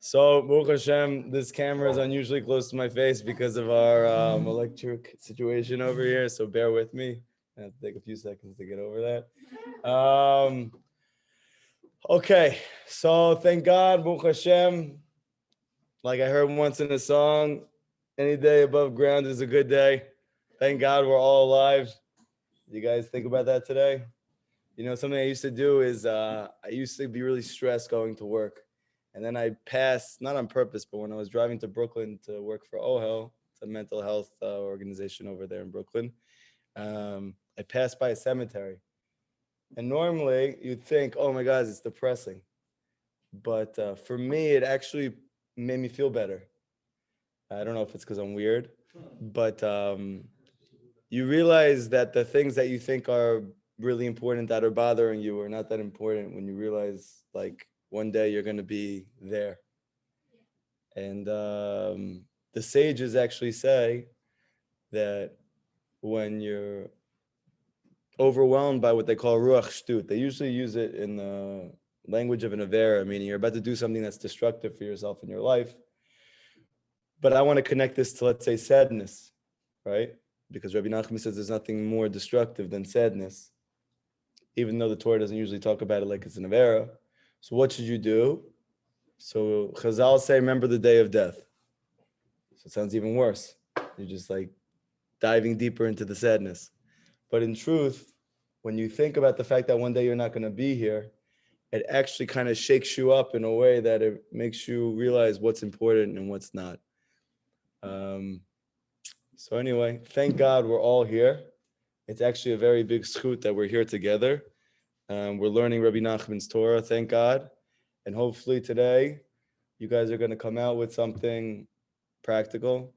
So, Baruch Hashem, this camera is unusually close to my face because of our electric situation over here. So bear with me. I have to take a few seconds to get over that. Okay, so thank God, Baruch Hashem. Like I heard once in a song, any day above ground is a good day. Thank God we're all alive. You guys think about that today? You know, something I used to do is I used to be really stressed going to work. And then I passed, not on purpose, but when I was driving to Brooklyn to work for OHEL, it's a mental health organization over there in Brooklyn, I passed by a cemetery. And normally you'd think, oh my God, it's depressing. But for me, it actually made me feel better. I don't know if it's because I'm weird, but you realize that the things that you think are really important that are bothering you are not that important when you realize, like, one day you're going to be there. And the sages actually say that when you're overwhelmed by what they call ruach shtut, they usually use it in the language of an avera, meaning you're about to do something that's destructive for yourself in your life. But I want to connect this to, let's say, sadness, right? Because Rabbi Nachman says there's nothing more destructive than sadness, even though the Torah doesn't usually talk about it like it's an avera. So what should you do? So Chazal say, remember the day of death. So it sounds even worse. You're just like diving deeper into the sadness. But in truth, when you think about the fact that one day you're not going to be here, it actually kind of shakes you up in a way that it makes you realize what's important and what's not. So anyway, thank God we're all here. It's actually a very big zchut that we're here together. We're learning Rabbi Nachman's Torah, thank God. And hopefully today, you guys are going to come out with something practical,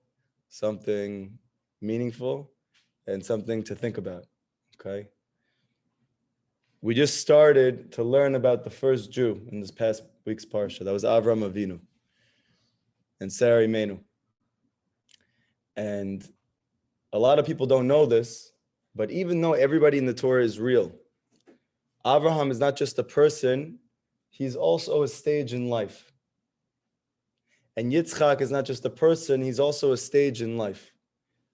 something meaningful, and something to think about, okay? We just started to learn about the first Jew in this past week's Parsha. That was Avram Avinu and Sarah Imenu. And a lot of people don't know this, but even though everybody in the Torah is real, Abraham is not just a person, he's also a stage in life. And Yitzchak is not just a person, he's also a stage in life.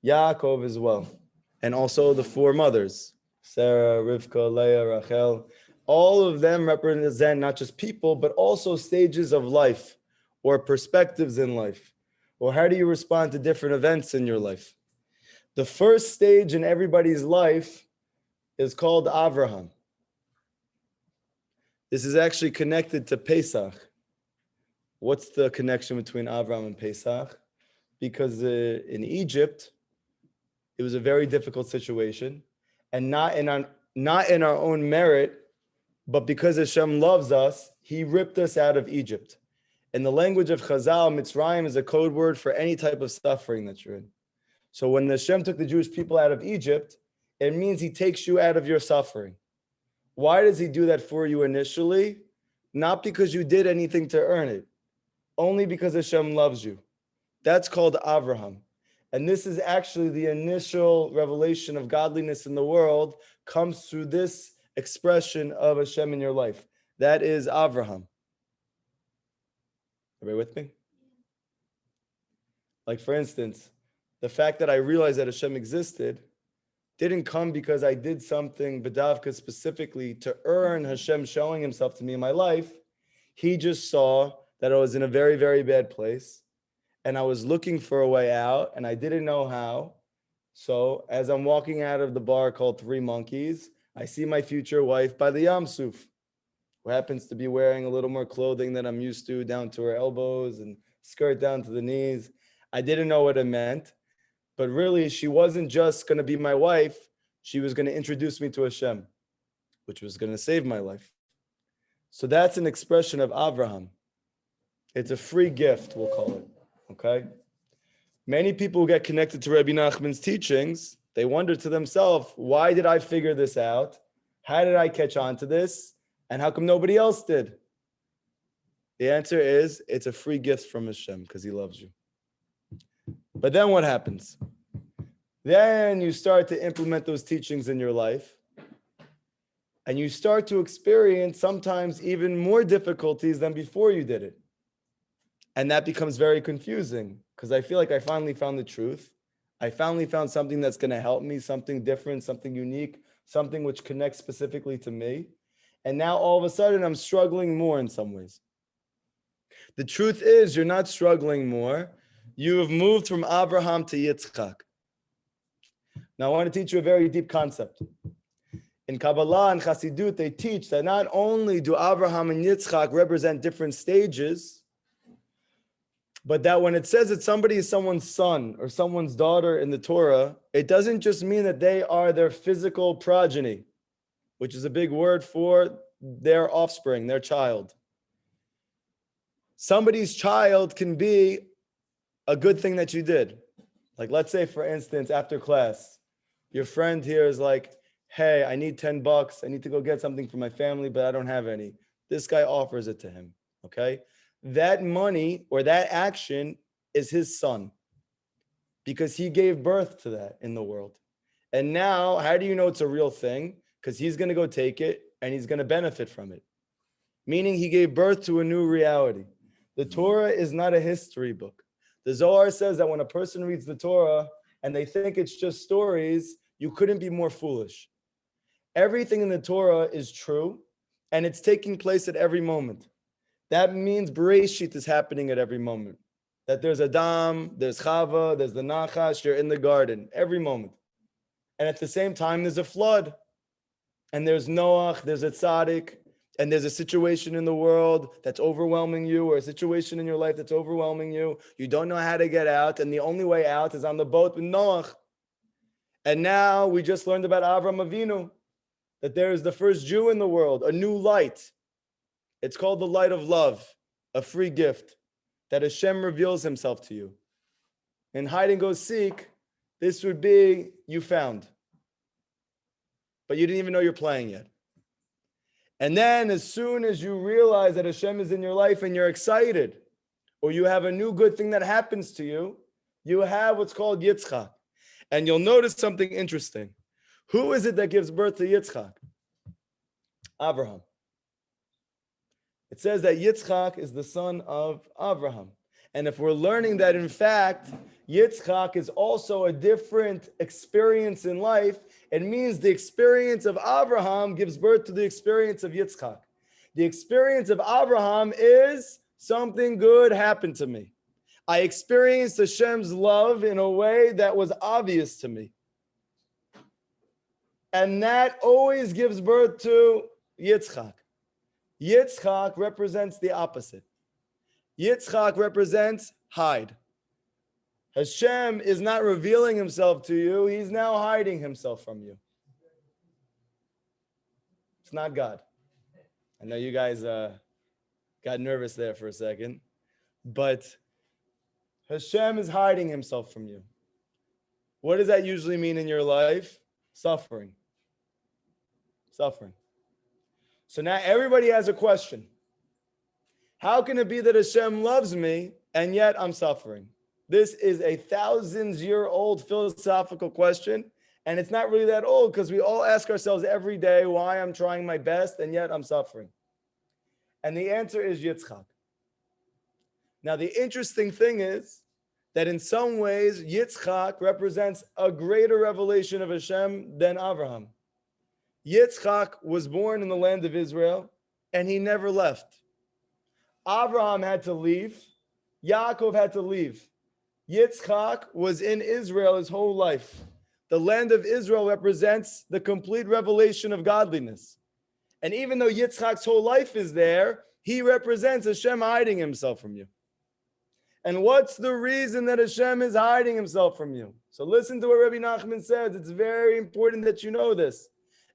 Yaakov as well. And also the four mothers, Sarah, Rivka, Leah, Rachel. All of them represent not just people, but also stages of life or perspectives in life. Or how do you respond to different events in your life? The first stage in everybody's life is called Avraham. This is actually connected to Pesach. What's the connection between Avraham and Pesach? Because in Egypt, it was a very difficult situation, and not in our own merit, but because Hashem loves us, He ripped us out of Egypt. In the language of Chazal, Mitzrayim is a code word for any type of suffering that you're in. So when Hashem took the Jewish people out of Egypt, it means He takes you out of your suffering. Why does He do that for you initially? Not because you did anything to earn it, only because Hashem loves you. That's called Avraham. And this is actually the initial revelation of godliness in the world comes through this expression of Hashem in your life. That is Avraham. Everybody with me? Like, for instance, the fact that I realized that Hashem existed didn't come because I did something B'davka specifically to earn Hashem showing Himself to me in my life. He just saw that I was in a very, very bad place, and I was looking for a way out, and I didn't know how. So as I'm walking out of the bar called Three Monkeys, I see my future wife by the Yam Suf, who happens to be wearing a little more clothing than I'm used to, down to her elbows and skirt down to the knees. I didn't know what it meant, but really she wasn't just going to be my wife. She was going to introduce me to Hashem, which was going to save my life. So that's an expression of Avraham. It's a free gift, we'll call it, okay? Many people who get connected to Rabbi Nachman's teachings, they wonder to themselves, why did I figure this out? How did I catch on to this? And how come nobody else did? The answer is, it's a free gift from Hashem because He loves you. But then what happens? Then you start to implement those teachings in your life, and you start to experience sometimes even more difficulties than before you did it. And that becomes very confusing because I feel like I finally found the truth. I finally found something that's going to help me, something different, something unique, something which connects specifically to me. And now all of a sudden I'm struggling more in some ways. The truth is you're not struggling more. You have moved from Abraham to Yitzchak. Now I want to teach you a very deep concept. In Kabbalah and Chassidut, they teach that not only do Abraham and Yitzchak represent different stages, but that when it says that somebody is someone's son or someone's daughter in the Torah, it doesn't just mean that they are their physical progeny, which is a big word for their offspring, their child. Somebody's child can be a good thing that you did. Like, let's say, for instance, after class, your friend here is like, hey, I need $10. I need to go get something for my family, but I don't have any. This guy offers it to him, okay? That money or that action is his son because he gave birth to that in the world. And now, how do you know it's a real thing? Because he's going to go take it and he's going to benefit from it. Meaning he gave birth to a new reality. The Torah is not a history book. The Zohar says that when a person reads the Torah and they think it's just stories, you couldn't be more foolish. Everything in the Torah is true and it's taking place at every moment. That means Bereshit is happening at every moment. That there's Adam, there's Chava, there's the Nachash, you're in the garden, every moment. And at the same time, there's a flood. And there's Noach, there's a tzaddik, and there's a situation in the world that's overwhelming you, or a situation in your life that's overwhelming you. You don't know how to get out, and the only way out is on the boat with Noach. And now we just learned about Avram Avinu, that there is the first Jew in the world, a new light. It's called the light of love, a free gift that Hashem reveals himself to you. In hide and go seek, this would be you found. But you didn't even know you're playing yet. And then as soon as you realize that Hashem is in your life and you're excited, or you have a new good thing that happens to you, you have what's called Yitzchak. And you'll notice something interesting. Who is it that gives birth to Yitzchak? Abraham. It says that Yitzchak is the son of Abraham. And if we're learning that, in fact, Yitzchak is also a different experience in life, it means the experience of Abraham gives birth to the experience of Yitzchak. The experience of Abraham is something good happened to me. I experienced Hashem's love in a way that was obvious to me. And that always gives birth to Yitzchak. Yitzchak represents the opposite. Yitzchak represents hide. Hashem is not revealing himself to you. He's now hiding himself from you. It's not God. I know you guys got nervous there for a second, but Hashem is hiding himself from you. What does that usually mean in your life? Suffering. Suffering. So now everybody has a question. How can it be that Hashem loves me and yet I'm suffering? This is a 1,000-year-old philosophical question, and it's not really that old because we all ask ourselves every day why I'm trying my best and yet I'm suffering. And the answer is Yitzchak. Now, the interesting thing is that in some ways, Yitzchak represents a greater revelation of Hashem than Abraham. Yitzchak was born in the land of Israel, and he never left. Abraham had to leave. Yaakov had to leave. Yitzchak was in Israel his whole life. The land of Israel represents the complete revelation of godliness. And even though Yitzchak's whole life is there, he represents Hashem hiding himself from you. And what's the reason that Hashem is hiding himself from you? So listen to what Rabbi Nachman says. It's very important that you know this.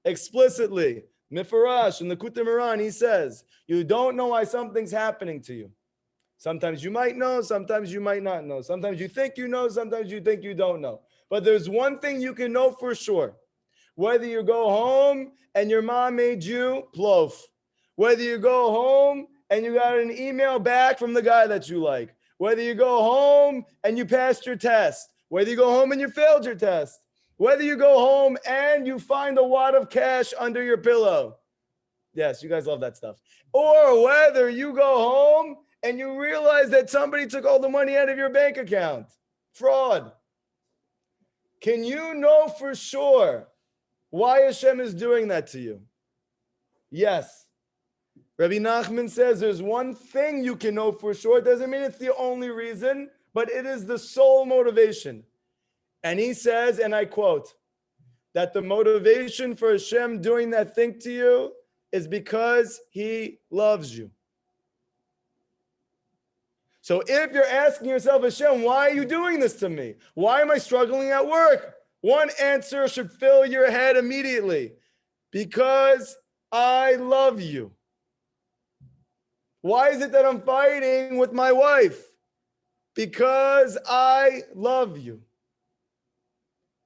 Explicitly, Mifarash in the Kutei Moharan, he says, you don't know why something's happening to you. Sometimes you might know, sometimes you might not know. Sometimes you think you know, sometimes you think you don't know. But there's one thing you can know for sure. Whether you go home and your mom made you plov. Whether you go home and you got an email back from the guy that you like. Whether you go home and you passed your test. Whether you go home and you failed your test. Whether you go home and you find a wad of cash under your pillow. Yes, you guys love that stuff. Or whether you go home and you realize that somebody took all the money out of your bank account. Fraud. Can you know for sure why Hashem is doing that to you? Yes. Rabbi Nachman says there's one thing you can know for sure. It doesn't mean it's the only reason, but it is the sole motivation. And he says, and I quote, that the motivation for Hashem doing that thing to you is because he loves you. So if you're asking yourself, Hashem, why are you doing this to me? Why am I struggling at work? One answer should fill your head immediately. Because I love you. Why is it that I'm fighting with my wife? Because I love you.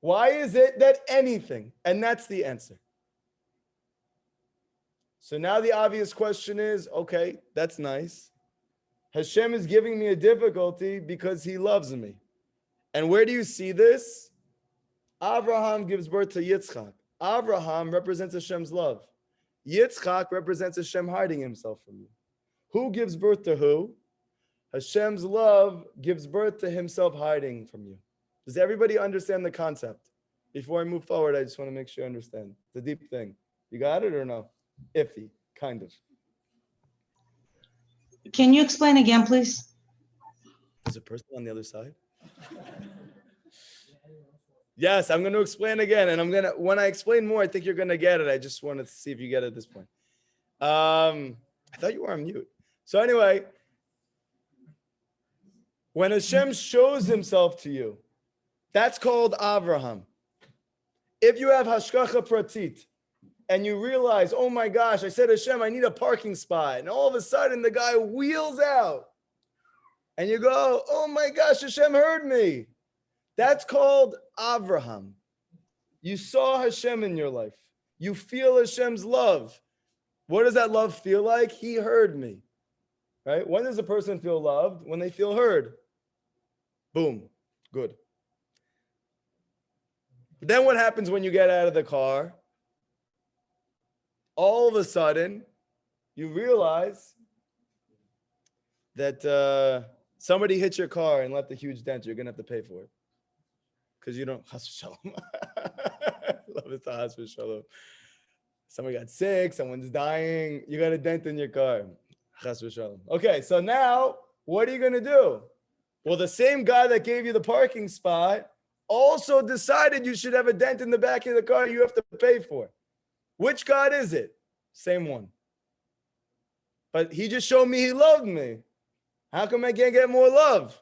Why is it that anything? And that's the answer. So now the obvious question is, okay, that's nice. Hashem is giving me a difficulty because he loves me. And where do you see this? Abraham gives birth to Yitzchak. Abraham represents Hashem's love. Yitzchak represents Hashem hiding himself from you. Who gives birth to who? Hashem's love gives birth to himself hiding from you. Does everybody understand the concept? Before I move forward, I just want to make sure I understand. It's a deep thing. You got it or no? Iffy, kind of. Can you explain again, please? Is a person on the other side? Yes, I'm going to explain again. And when I explain more, I think you're going to get it. I just wanted to see if you get it at this point. I thought you were on mute. So anyway, when Hashem shows himself to you, that's called Avraham. If you have hashgacha pratit and you realize, oh my gosh, I said, Hashem, I need a parking spot. And all of a sudden the guy wheels out and you go, oh my gosh, Hashem heard me. That's called Avraham. You saw Hashem in your life. You feel Hashem's love. What does that love feel like? He heard me. Right? When does a person feel loved? When they feel heard. Boom. Good. But then what happens when you get out of the car? All of a sudden, you realize that somebody hit your car and left a huge dent. You're going to have to pay for it. Because you don't, chas v'shalom. Love it, chas v'shalom. Somebody got sick, someone's dying, you got a dent in your car. Chas v'shalom. Okay, so now, what are you going to do? Well, the same guy that gave you the parking spot also decided you should have a dent in the back of the car you have to pay for. Which God is it? Same one. But he just showed me he loved me. How come I can't get more love?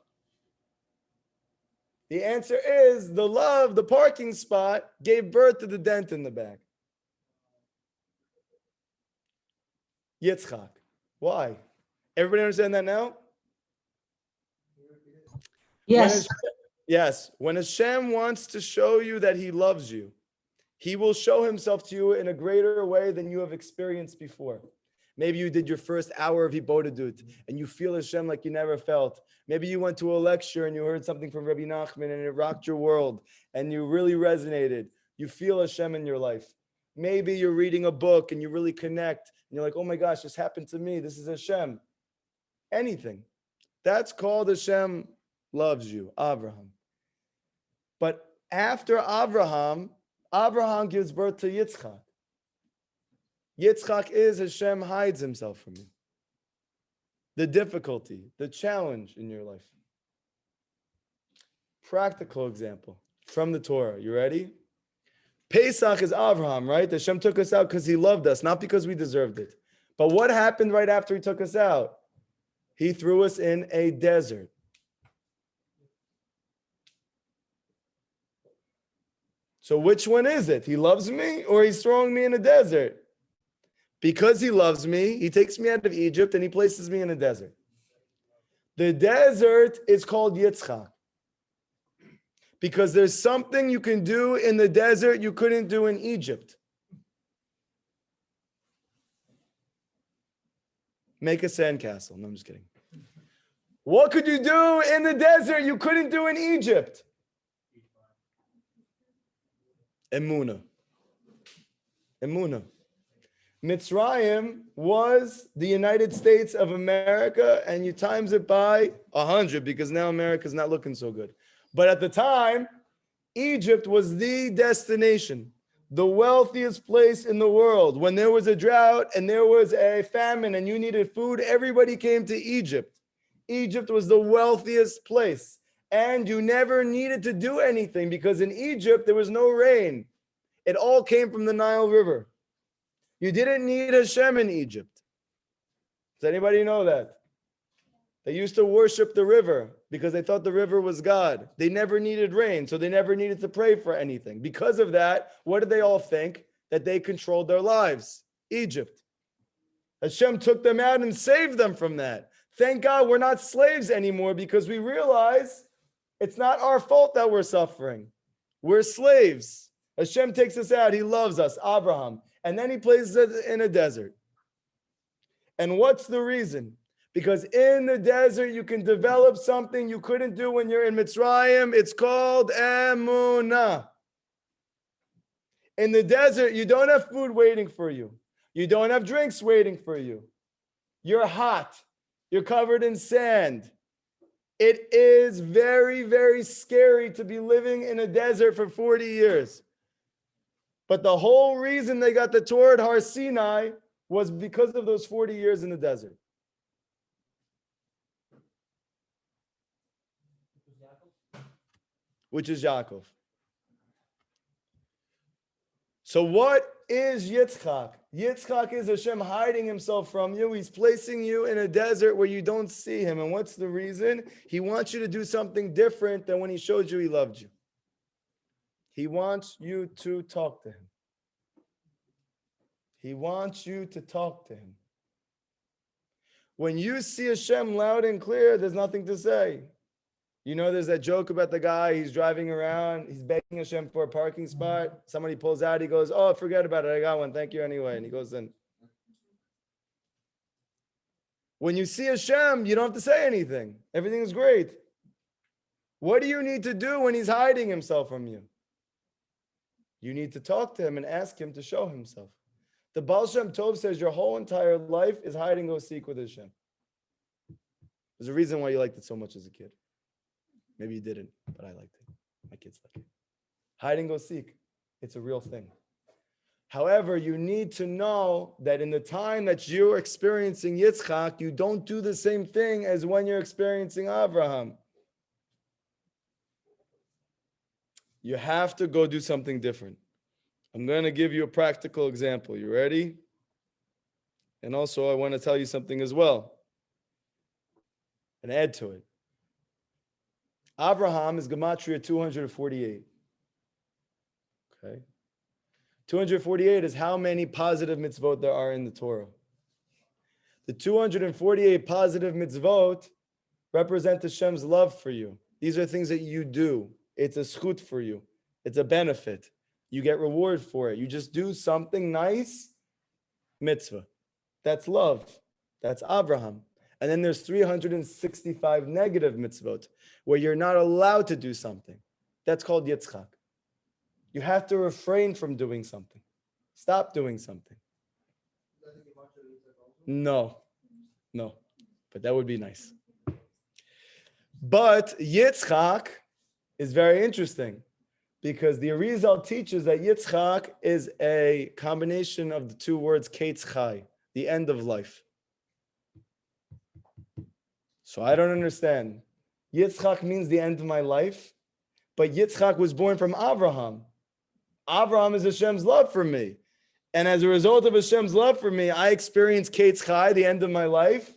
The answer is the love, the parking spot, gave birth to the dent in the back. Yitzchak. Why? Everybody understand that now? Yes. Yes. When Hashem wants to show you that he loves you, he will show himself to you in a greater way than you have experienced before. Maybe you did your first hour of Hibodedut and you feel Hashem like you never felt. Maybe you went to a lecture and you heard something from Rabbi Nachman and it rocked your world and you really resonated. You feel Hashem in your life. Maybe you're reading a book and you really connect and you're like, oh my gosh, this happened to me. This is Hashem. Anything. That's called Hashem loves you, Abraham. But after Abraham gives birth to Yitzchak. Yitzchak is Hashem hides himself from you. The difficulty, the challenge in your life. Practical example from the Torah. You ready? Pesach is Avraham, right? Hashem took us out because he loved us, not because we deserved it. But what happened right after he took us out? He threw us in a desert. So which one is it? He loves me or he's throwing me in a desert? Because he loves me, he takes me out of Egypt and he places me in a desert. The desert is called Yitzchak. Because there's something you can do in the desert you couldn't do in Egypt. Make a sandcastle. No, I'm just kidding. What could you do in the desert you couldn't do in Egypt? Emunah. Emunah. Mitzrayim was the United States of America, and you times it by 100 because now America's not looking so good. But at the time, Egypt was the destination, the wealthiest place in the world. When there was a drought and there was a famine and you needed food, everybody came to Egypt. Egypt was the wealthiest place. And you never needed to do anything because in Egypt, there was no rain. It all came from the Nile River. You didn't need Hashem in Egypt. Does anybody know that? They used to worship the river because they thought the river was God. They never needed rain, so they never needed to pray for anything. Because of that, what did they all think? That they controlled their lives. Egypt. Hashem took them out and saved them from that. Thank God we're not slaves anymore because we realize it's not our fault that we're suffering. We're slaves. Hashem takes us out. He loves us, Abraham. And then he places us in a desert. And what's the reason? Because in the desert, you can develop something you couldn't do when you're in Mitzrayim. It's called emunah. In the desert, you don't have food waiting for you. You don't have drinks waiting for you. You're hot. You're covered in sand. It is very, very scary to be living in a desert for 40 years. But the whole reason they got the Torah at Har Sinai was because of those 40 years in the desert. Which is Yaakov. So what is Yitzchak? Yitzchak is Hashem hiding himself from you. He's placing you in a desert where you don't see him. And what's the reason? He wants you to do something different than when he showed you he loved you. He wants you to talk to him. He wants you to talk to him. When you see Hashem loud and clear, there's nothing to say. You know, there's that joke about the guy, he's driving around, he's begging Hashem for a parking spot. Somebody pulls out, he goes, oh, forget about it, I got one, thank you anyway. And he goes in. When you see Hashem, you don't have to say anything. Everything is great. What do you need to do when he's hiding himself from you? You need to talk to him and ask him to show himself. The Baal Shem Tov says your whole entire life is hide and go seek with Hashem. There's a reason why you liked it so much as a kid. Maybe you didn't, but I liked it. My kids like it. Hide and go seek. It's a real thing. However, you need to know that in the time that you're experiencing Yitzchak, you don't do the same thing as when you're experiencing Abraham. You have to go do something different. I'm going to give you a practical example. You ready? And also, I want to tell you something as well and add to it. Abraham is Gematria 248. Okay. 248 is how many positive mitzvot there are in the Torah. The 248 positive mitzvot represent Hashem's love for you. These are things that you do. It's a schut for you. It's a benefit. You get reward for it. You just do something nice, mitzvah. That's love. That's Abraham. And then there's 365 negative mitzvot where you're not allowed to do something. That's called Yitzchak. You have to refrain from doing something. Stop doing something. No. But that would be nice. But Yitzchak is very interesting because the Arizal teaches that Yitzchak is a combination of the two words Ketz Chai, the end of life. So I don't understand. Yitzchak means the end of my life, but Yitzchak was born from Abraham. Abraham is Hashem's love for me. And as a result of Hashem's love for me, I experience Ketz Chai, the end of my life.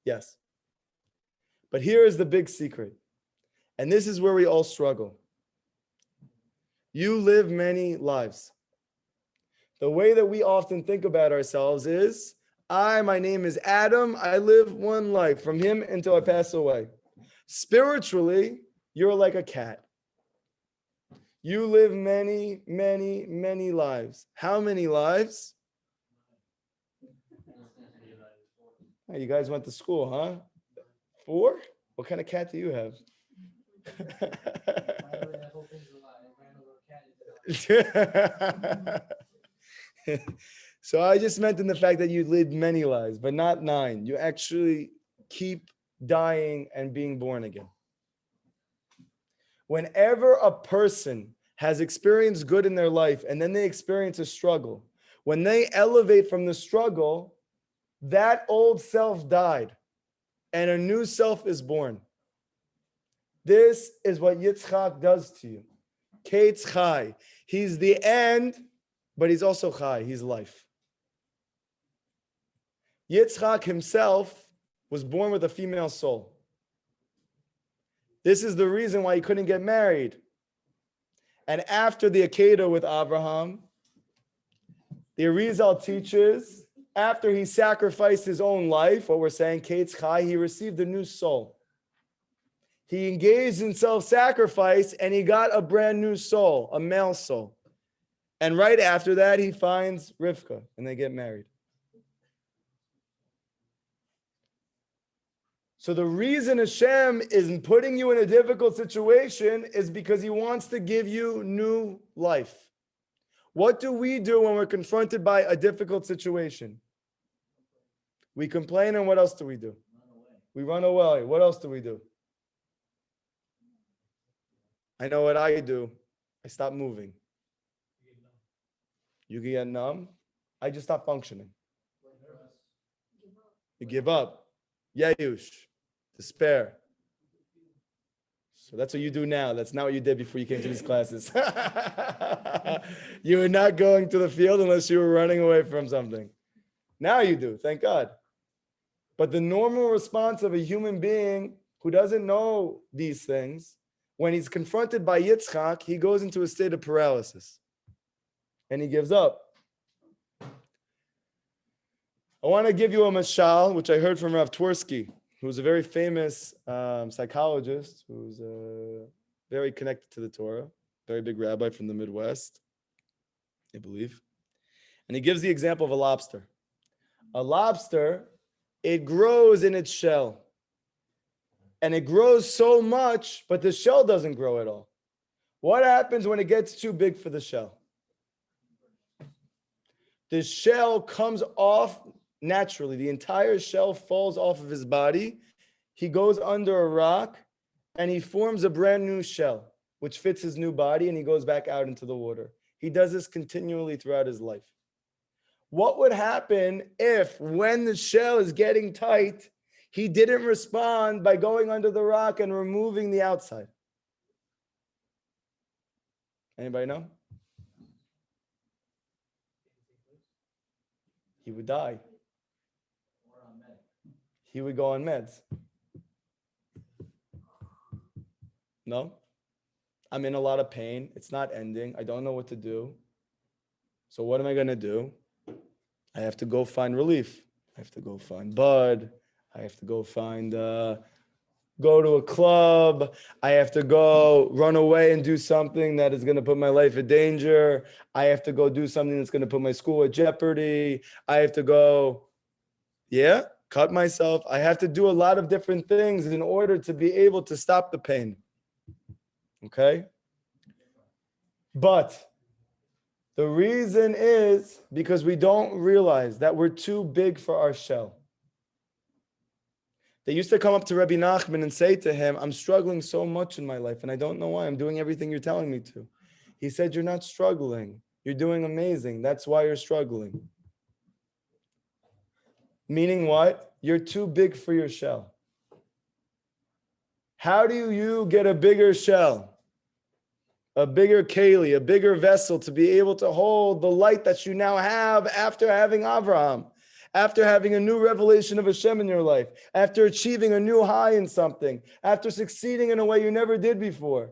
Yes. But here is the big secret. And this is where we all struggle. You live many lives. The way that we often think about ourselves is, my name is Adam. I live one life from him until I pass away. Spiritually, you're like a cat. You live many, many, many lives. How many lives? Oh, you guys went to school, huh? 4? What kind of cat do you have? So I just meant in the fact that you lived many lives, but not 9. You actually keep dying and being born again. Whenever a person has experienced good in their life and then they experience a struggle, when they elevate from the struggle, that old self died and a new self is born. This is what Yitzchak does to you. Kate's Chai. He's the end, but he's also Chai. He's life. Yitzchak himself was born with a female soul. This is the reason why he couldn't get married. And after the Akedah with Abraham, the Arizal teaches, after he sacrificed his own life, what we're saying, Kate's Chai, he received a new soul. He engaged in self-sacrifice and he got a brand new soul, a male soul. And right after that, he finds Rivka and they get married. So the reason Hashem is putting you in a difficult situation is because he wants to give you new life. What do we do when we're confronted by a difficult situation? We complain, and what else do we do? We run away. What else do we do? I know what I do. I stop moving. You get numb. I just stop functioning. You give up. Yayush. Despair. So that's what you do now. That's not what you did before you came to these classes. You were not going to the field unless you were running away from something. Now you do, thank God. But the normal response of a human being who doesn't know these things, when he's confronted by Yitzchak, he goes into a state of paralysis. And he gives up. I want to give you a mashal, which I heard from Rav Twersky, who's a very famous psychologist, who's very connected to the Torah, very big rabbi from the Midwest, I believe. And he gives the example of a lobster. A lobster, it grows in its shell. And it grows so much, but the shell doesn't grow at all. What happens when it gets too big for the shell? The shell comes off naturally. The entire shell falls off of his body. He goes under a rock and he forms a brand new shell, which fits his new body, and he goes back out into the water. He does this continually throughout his life. What would happen if, when the shell is getting tight, he didn't respond by going under the rock and removing the outside? Anybody know? He would die. He would go on meds. No? I'm in a lot of pain. It's not ending. I don't know what to do. So what am I going to do? I have to go find relief. I have to go find bud. I have to go find, go to a club. I have to go run away and do something that is going to put my life in danger. I have to go do something that's going to put my school at jeopardy. I have to go, cut myself. I have to do a lot of different things in order to be able to stop the pain. Okay? But the reason is because we don't realize that we're too big for our shell. They used to come up to Rabbi Nachman and say to him, I'm struggling so much in my life and I don't know why. I'm doing everything you're telling me to. He said, you're not struggling. You're doing amazing. That's why you're struggling. Meaning what? You're too big for your shell. How do you get a bigger shell? A bigger keli, a bigger vessel to be able to hold the light that you now have after having Avraham, after having a new revelation of Hashem in your life, after achieving a new high in something, after succeeding in a way you never did before.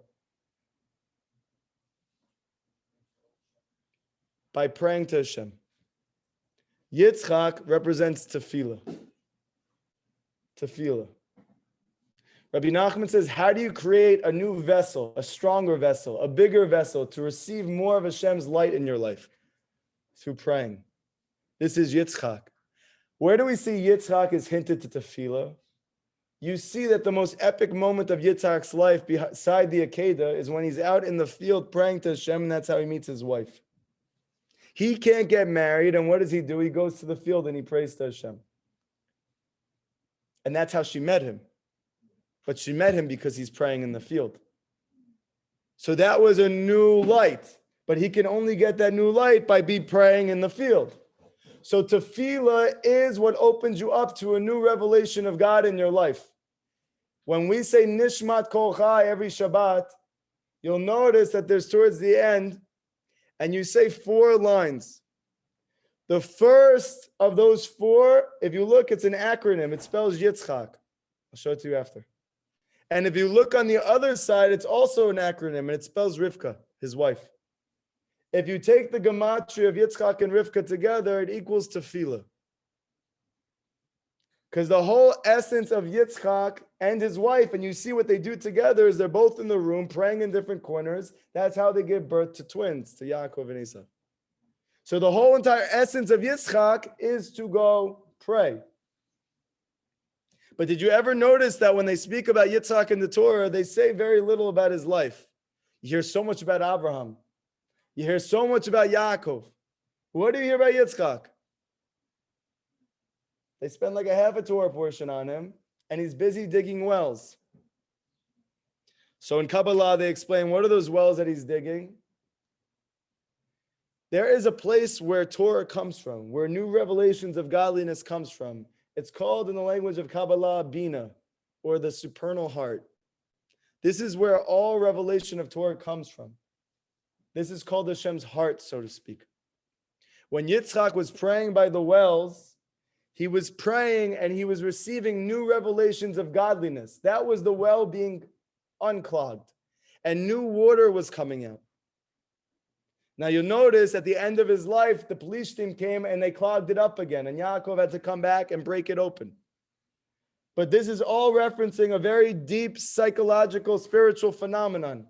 By praying to Hashem. Yitzchak represents tefillah. Tefillah. Rabbi Nachman says, how do you create a new vessel, a stronger vessel, a bigger vessel to receive more of Hashem's light in your life? Through praying. This is Yitzchak. Where do we see Yitzchak is hinted to tefillah? You see that the most epic moment of Yitzchak's life beside the Akedah is when he's out in the field praying to Hashem, and that's how he meets his wife. He can't get married, and what does he do? He goes to the field and he prays to Hashem. And that's how she met him. But she met him because he's praying in the field. So that was a new light. But he can only get that new light by praying in the field. So tefillah is what opens you up to a new revelation of God in your life. When we say Nishmat Kol Chai every Shabbat, you'll notice that there's towards the end, and you say 4 lines. The first of those 4, if you look, it's an acronym. It spells Yitzchak. I'll show it to you after. And if you look on the other side, it's also an acronym, and it spells Rivka, his wife. If you take the gematria of Yitzchak and Rivka together, it equals tefillah. Because the whole essence of Yitzchak and his wife, and you see what they do together, is they're both in the room praying in different corners. That's how they give birth to twins, to Yaakov and Esau. So the whole entire essence of Yitzchak is to go pray. But did you ever notice that when they speak about Yitzchak in the Torah, they say very little about his life? You hear so much about Abraham. You hear so much about Yaakov. What do you hear about Yitzchak? They spend like a half a Torah portion on him, and he's busy digging wells. So in Kabbalah, they explain, what are those wells that he's digging? There is a place where Torah comes from, where new revelations of godliness comes from. It's called in the language of Kabbalah, Bina, or the supernal heart. This is where all revelation of Torah comes from. This is called Hashem's heart, so to speak. When Yitzchak was praying by the wells, he was praying and he was receiving new revelations of godliness. That was the well being unclogged, and new water was coming out. Now you'll notice at the end of his life, the police team came and they clogged it up again, and Yaakov had to come back and break it open. But this is all referencing a very deep psychological, spiritual phenomenon.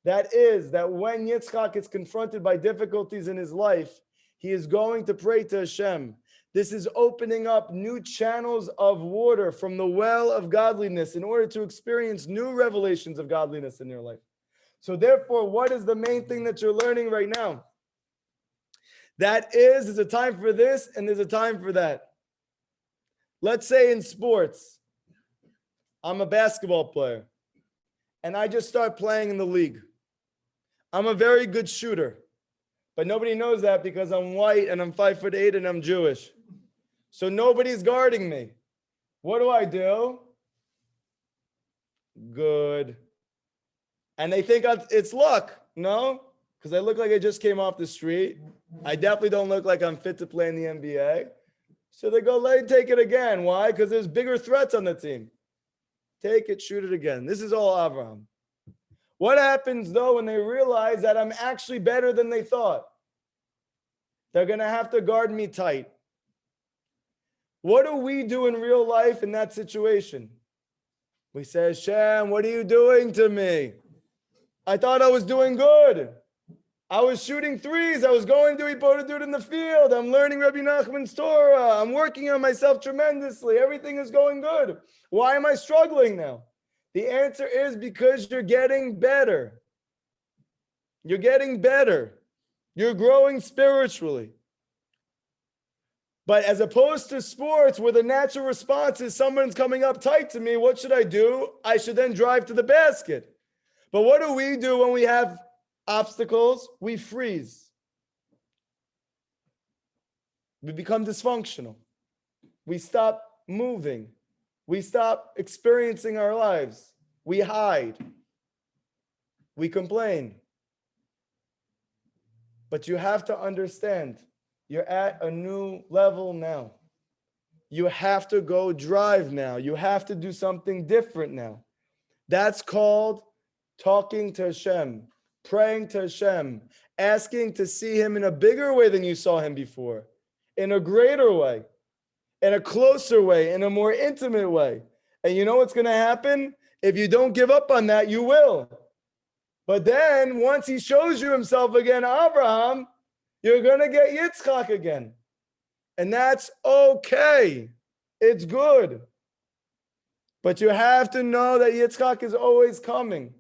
That is, that when Yitzchak is confronted by difficulties in his life, he is going to pray to Hashem. This is opening up new channels of water from the well of godliness in order to experience new revelations of godliness in your life. So therefore, what is the main thing that you're learning right now? That is, there's a time for this and there's a time for that. Let's say in sports, I'm a basketball player and I just start playing in the league. I'm a very good shooter, but nobody knows that because I'm white and I'm 5'8" and I'm Jewish. So nobody's guarding me. What do? Good. And they think it's luck. No, because I look like I just came off the street. I definitely don't look like I'm fit to play in the NBA. So they go, let me take it again. Why? Because there's bigger threats on the team. Take it, shoot it again. This is all Avraham. What happens, though, when they realize that I'm actually better than they thought? They're going to have to guard me tight. What do we do in real life in that situation? We say, Hashem, what are you doing to me? I thought I was doing good. I was shooting threes. I was going to Ipodadut in the field. I'm learning Rabbi Nachman's Torah. I'm working on myself tremendously. Everything is going good. Why am I struggling now? The answer is because you're getting better. You're getting better. You're growing spiritually. But as opposed to sports where the natural response is someone's coming up tight to me, what should I do? I should then drive to the basket. But what do we do when we have obstacles? We freeze. We become dysfunctional. We stop moving. We stop experiencing our lives. We hide. We complain. But you have to understand, you're at a new level now. You have to go drive now. You have to do something different now. That's called talking to Hashem, praying to Hashem, asking to see him in a bigger way than you saw him before, in a greater way, in a closer way, in a more intimate way. And you know what's going to happen? If you don't give up on that, you will. But then once he shows you himself again, Abraham, you're going to get Yitzchak again. And that's okay. It's good. But you have to know that Yitzchak is always coming,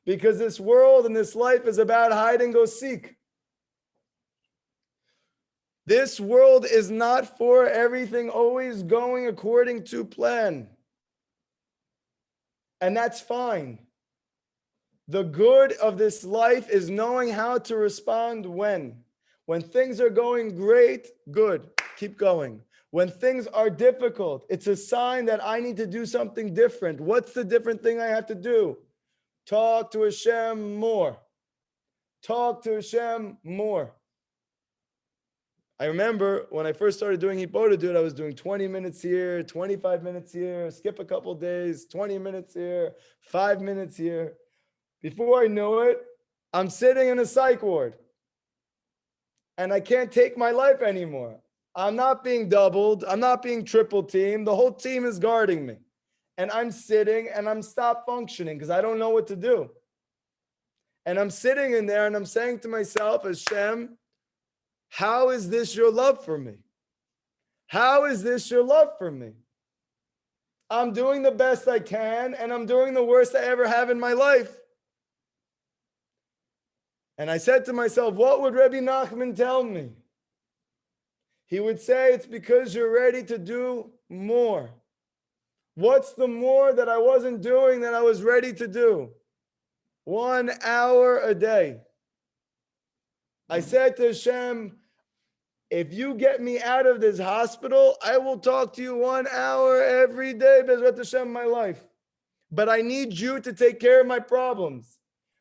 because this world and this life is about hide and go seek. This world is not for everything always going according to plan. And that's fine. The good of this life is knowing how to respond when. When things are going great, good, keep going. When things are difficult, it's a sign that I need to do something different. What's the different thing I have to do? Talk to Hashem more. Talk to Hashem more. I remember when I first started doing Hippolyte, I was doing 20 minutes here, 25 minutes here, skip a couple days, 20 minutes here, 5 minutes here. Before I knew it, I'm sitting in a psych ward and I can't take my life anymore. I'm not being doubled. I'm not being triple teamed. The whole team is guarding me. And I'm sitting and I'm stopped functioning because I don't know what to do. And I'm sitting in there and I'm saying to myself, Hashem, how is this your love for me? How is this your love for me? I'm doing the best I can and I'm doing the worst I ever have in my life. And I said to myself, what would Rebbe Nachman tell me? He would say, it's because you're ready to do more. What's the more that I wasn't doing that I was ready to do? 1 hour a day. I said to Hashem, if you get me out of this hospital, I will talk to you 1 hour every day, Bezrat Hashem, my life. But I need you to take care of my problems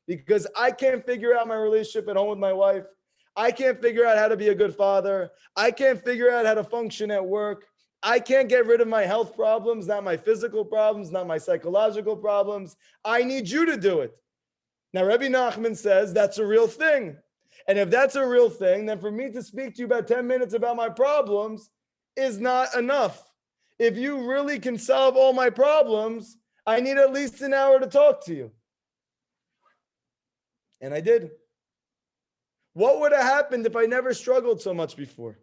because I can't figure out my relationship at home with my wife. I can't figure out how to be a good father. I can't figure out how to function at work. I can't get rid of my health problems, not my physical problems, not my psychological problems. I need you to do it. Now, Rebbe Nachman says that's a real thing. And if that's a real thing, then for me to speak to you about 10 minutes about my problems is not enough. If you really can solve all my problems, I need at least an hour to talk to you. And I did. What would have happened if I never struggled so much before?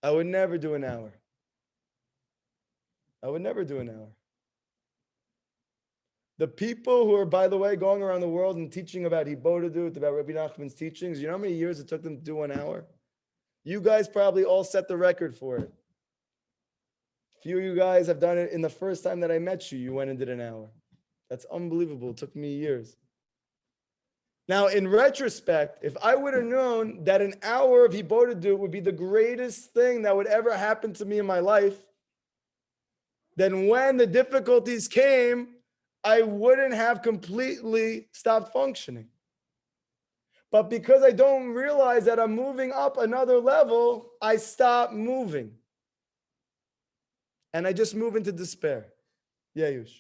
I would never do an hour. I would never do an hour. The people who are, by the way, going around the world and teaching about Hibodedut, about Rabbi Nachman's teachings, you know how many years it took them to do 1 hour? You guys probably all set the record for it. A few of you guys have done it in the first time that I met you. You went and did an hour. That's unbelievable. It took me years. Now, in retrospect, if I would have known that an hour of Hibodedut would be the greatest thing that would ever happen to me in my life, then when the difficulties came, I wouldn't have completely stopped functioning. But because I don't realize that I'm moving up another level, I stop moving. And I just move into despair. Yeyush.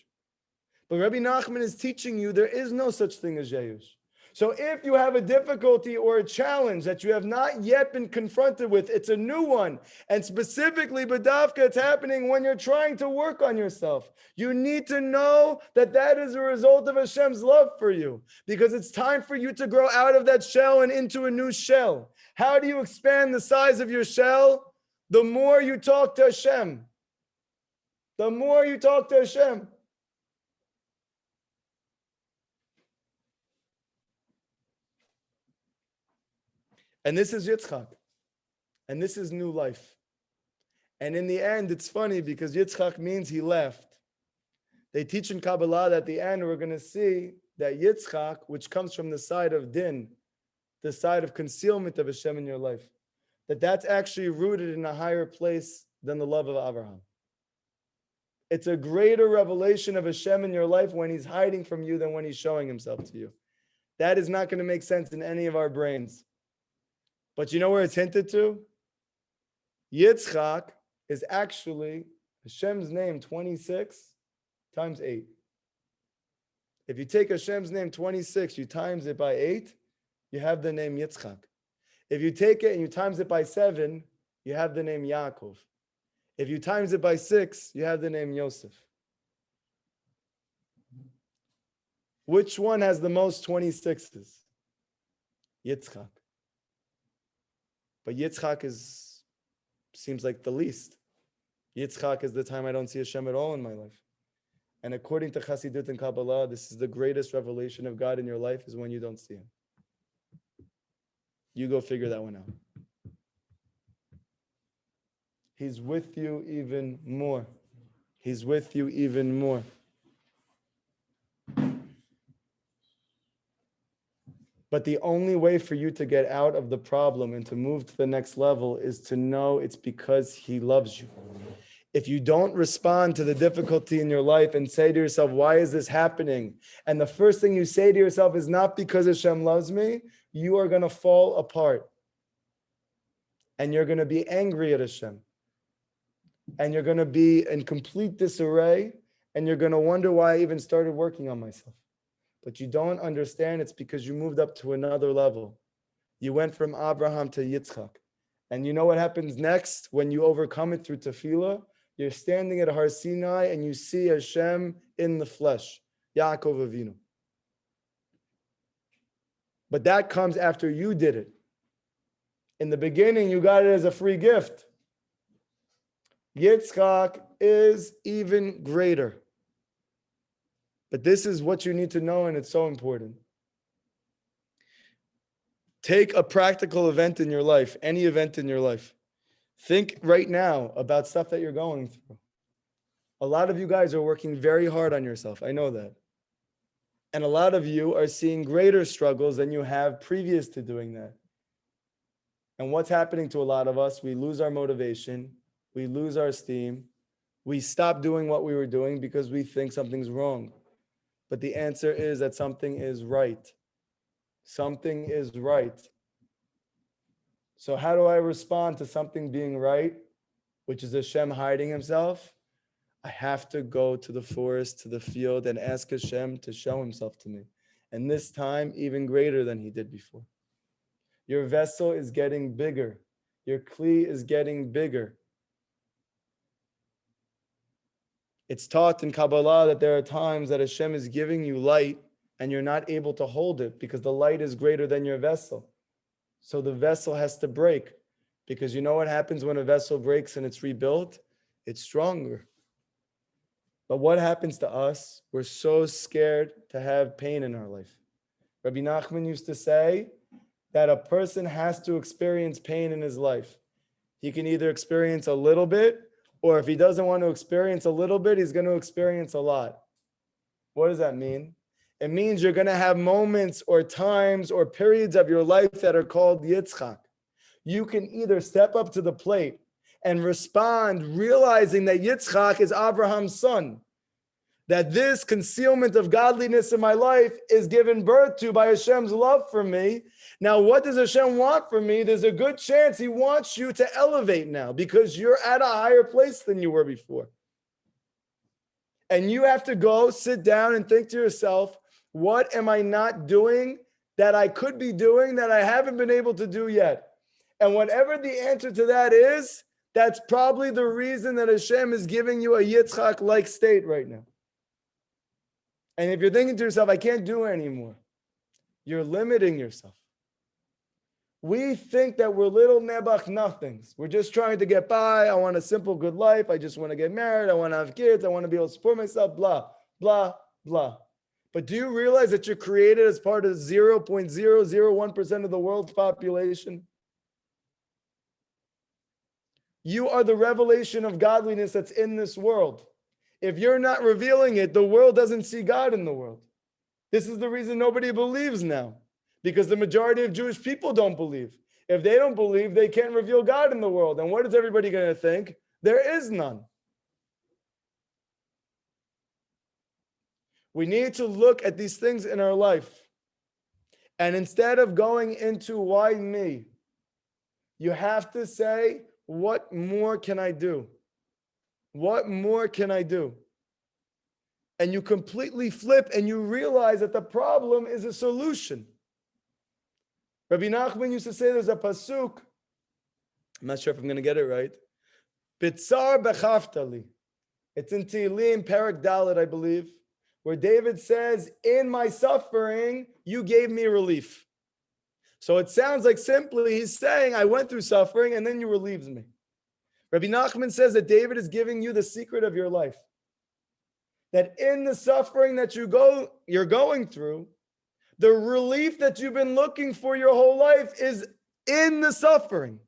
But Rabbi Nachman is teaching you there is no such thing as Yeyush. So if you have a difficulty or a challenge that you have not yet been confronted with, it's a new one. And specifically, B'davka, it's happening when you're trying to work on yourself. You need to know that that is a result of Hashem's love for you, because it's time for you to grow out of that shell and into a new shell. How do you expand the size of your shell? The more you talk to Hashem. The more you talk to Hashem. And this is Yitzchak. And this is new life. And in the end, it's funny because Yitzchak means he left. They teach in Kabbalah that at the end, we're going to see that Yitzchak, which comes from the side of din, the side of concealment of Hashem in your life, that's actually rooted in a higher place than the love of Abraham. It's a greater revelation of Hashem in your life when he's hiding from you than when he's showing himself to you. That is not going to make sense in any of our brains. But you know where it's hinted to? Yitzchak is actually Hashem's name 26 times 8. If you take Hashem's name 26, you times it by 8, you have the name Yitzchak. If you take it and you times it by 7, you have the name Yaakov. If you times it by 6, you have the name Yosef. Which one has the most 26s? Yitzchak. But Yitzchak seems like the least. Yitzchak is the time I don't see Hashem at all in my life. And according to Chassidut and Kabbalah, this is the greatest revelation of God in your life is when you don't see him. You go figure that one out. He's with you even more. He's with you even more. But the only way for you to get out of the problem and to move to the next level is to know it's because he loves you. If you don't respond to the difficulty in your life and say to yourself, why is this happening? And the first thing you say to yourself is not because Hashem loves me, you are going to fall apart. And you're going to be angry at Hashem. And you're going to be in complete disarray. And you're going to wonder why I even started working on myself. But you don't understand it's because you moved up to another level. You went from Abraham to Yitzchak. And you know what happens next when you overcome it through tefillah? You're standing at Har Sinai and you see Hashem in the flesh, Yaakov Avinu. But that comes after you did it. In the beginning, you got it as a free gift. Yitzchak is even greater. But this is what you need to know, and it's so important. Take a practical event in your life, any event in your life. Think right now about stuff that you're going through. A lot of you guys are working very hard on yourself. I know that. And a lot of you are seeing greater struggles than you have previous to doing that. And what's happening to a lot of us? We lose our motivation. We lose our esteem. We stop doing what we were doing because we think something's wrong. But the answer is that something is right. Something is right. So how do I respond to something being right, which is Hashem hiding himself? I have to go to the forest, to the field, and ask Hashem to show himself to me. And this time, even greater than he did before. Your vessel is getting bigger. Your kli is getting bigger. It's taught in Kabbalah that there are times that Hashem is giving you light and you're not able to hold it because the light is greater than your vessel. So the vessel has to break, because you know what happens when a vessel breaks and it's rebuilt? It's stronger. But what happens to us? We're so scared to have pain in our life. Rabbi Nachman used to say that a person has to experience pain in his life. He can either experience a little bit, or if he doesn't want to experience a little bit, he's going to experience a lot. What does that mean? It means you're going to have moments or times or periods of your life that are called Yitzchak. You can either step up to the plate and respond realizing that Yitzchak is Abraham's son, that this concealment of godliness in my life is given birth to by Hashem's love for me. Now, what does Hashem want from me? There's a good chance he wants you to elevate now because you're at a higher place than you were before. And you have to go sit down and think to yourself, what am I not doing that I could be doing that I haven't been able to do yet? And whatever the answer to that is, that's probably the reason that Hashem is giving you a Yitzchak-like state right now. And if you're thinking to yourself, I can't do it anymore, you're limiting yourself. We think that we're little nebach nothings. We're just trying to get by. I want a simple, good life. I just want to get married. I want to have kids. I want to be able to support myself, blah, blah, blah. But do you realize that you're created as part of 0.001% of the world's population? You are the revelation of godliness that's in this world. If you're not revealing it, the world doesn't see God in the world. This is the reason nobody believes now, because the majority of Jewish people don't believe. If they don't believe, they can't reveal God in the world. And what is everybody going to think? There is none. We need to look at these things in our life. And instead of going into why me, you have to say, what more can I do? What more can I do? And you completely flip and you realize that the problem is a solution. Rabbi Nachman used to say there's a pasuk. I'm not sure if I'm going to get it right. Bitzar bechaftali. It's in Tehillim, Parak Dalet, I believe, where David says, in my suffering, you gave me relief. So it sounds like simply he's saying, I went through suffering and then you relieved me. Rabbi Nachman says that David is giving you the secret of your life. That in the suffering that you're going through, the relief that you've been looking for your whole life is in the suffering.